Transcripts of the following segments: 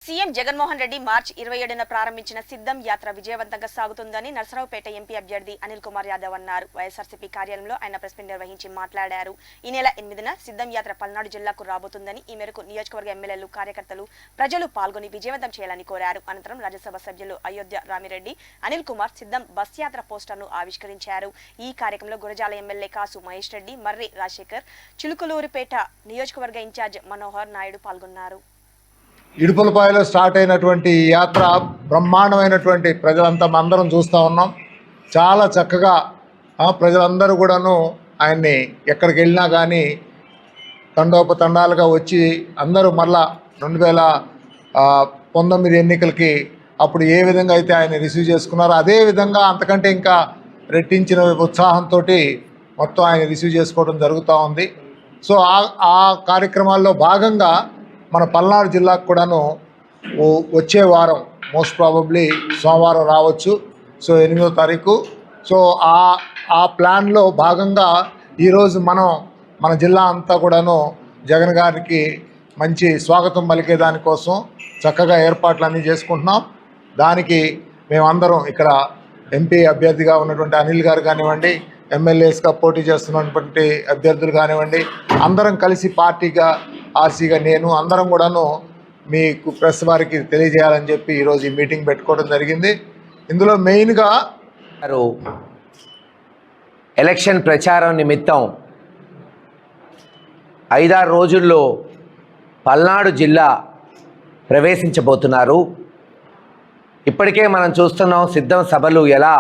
CM Jaganmohan Reddy మార్చి 27న ప్రారంభించిన సిద్ధం యాత్ర విజయవంతంగా సాగుతుందని నర్సరావుపేట ఎంపీ అభ్యర్థి అనిల్ కుమార్ యాదవ్ అన్నారు. వైఎస్ఆర్సీపీ కార్యాలయంలో ఆయన ప్రెస్ మీట్ నిర్వహించి మాట్లాడారు. ఈ నెల 8న సిద్ధం యాత్ర పల్నాడు జిల్లాకు రాబోతుందని, ఈ మేరకు నియోజకవర్గ ఎమ్మెల్యేలు, కార్యకర్తలు, ప్రజలు పాల్గొని విజయవంతం చేయాలని కోరారు. అనంతరం రాజ్యసభ సభ్యులు అయోధ్య రామిరెడ్డి, అనిల్ కుమార్ సిద్ధం బస్ యాత్ర పోస్టర్ను ఆవిష్కరించారు. ఈ కార్యక్రమంలో గురజాల ఎమ్మెల్యే కాసు మహేష్ రెడ్డి, మర్రి రాజశేఖర్, చిలుకలూరిపేట నియోజకవర్గ ఇన్ఛార్జ్ మనోహర్ నాయుడు పాల్గొన్నారు. ఇడుపులపాయలో స్టార్ట్ అయినటువంటి ఈ యాత్ర బ్రహ్మాండమైనటువంటి ప్రజలంతా అందరం చూస్తూ ఉన్నాం. చాలా చక్కగా ప్రజలందరూ కూడాను ఆయన్ని ఎక్కడికి వెళ్ళినా కానీ తండోపతండాలుగా వచ్చి అందరూ మళ్ళా 2019 ఎన్నికలకి అప్పుడు ఏ విధంగా అయితే ఆయన రిసీవ్ చేసుకున్నారో అదే విధంగా అంతకంటే ఇంకా రెట్టించిన ఉత్సాహంతో మొత్తం ఆయన రిసీవ్ చేసుకోవడం జరుగుతూ ఉంది. సో ఆ కార్యక్రమాల్లో భాగంగా మన పల్నాడు జిల్లాకు కూడాను వచ్చే వారం మోస్ట్ ప్రాబబ్లీ సోమవారం రావచ్చు. సో 8వ తారీఖు. సో ఆ ప్లాన్లో భాగంగా ఈరోజు మన జిల్లా అంతా కూడాను జగన్ గారికి మంచి స్వాగతం పలికే దానికోసం చక్కగా ఏర్పాట్లన్నీ చేసుకుంటున్నాం. దానికి మేమందరం ఇక్కడ ఎంపీ అభ్యర్థిగా ఉన్నటువంటి అనిల్ గారు కానివ్వండి, ఎమ్మెల్యేస్గా పోటీ చేస్తున్నటువంటి అభ్యర్థులు కానివ్వండి, అందరం కలిసి పార్టీగా ఆర్సీగా నేను అందరం కూడాను మీకు ప్రెస్ వారికి తెలియజేయాలని చెప్పి ఈరోజు ఈ మీటింగ్ పెట్టుకోవడం జరిగింది. ఇందులో మెయిన్గా ఎలక్షన్ ప్రచారం నిమిత్తం 5-6 రోజుల్లో పల్నాడు జిల్లా ప్రవేశించబోతున్నారు. ఇప్పటికే మనం చూస్తున్నాం సిద్ధం సభలు ఎలా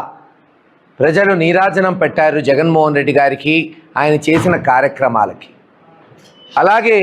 ప్రజలు నీరాజనం పెట్టారు జగన్మోహన్ రెడ్డి గారికి, ఆయన చేసిన కార్యక్రమాలకి. అలాగే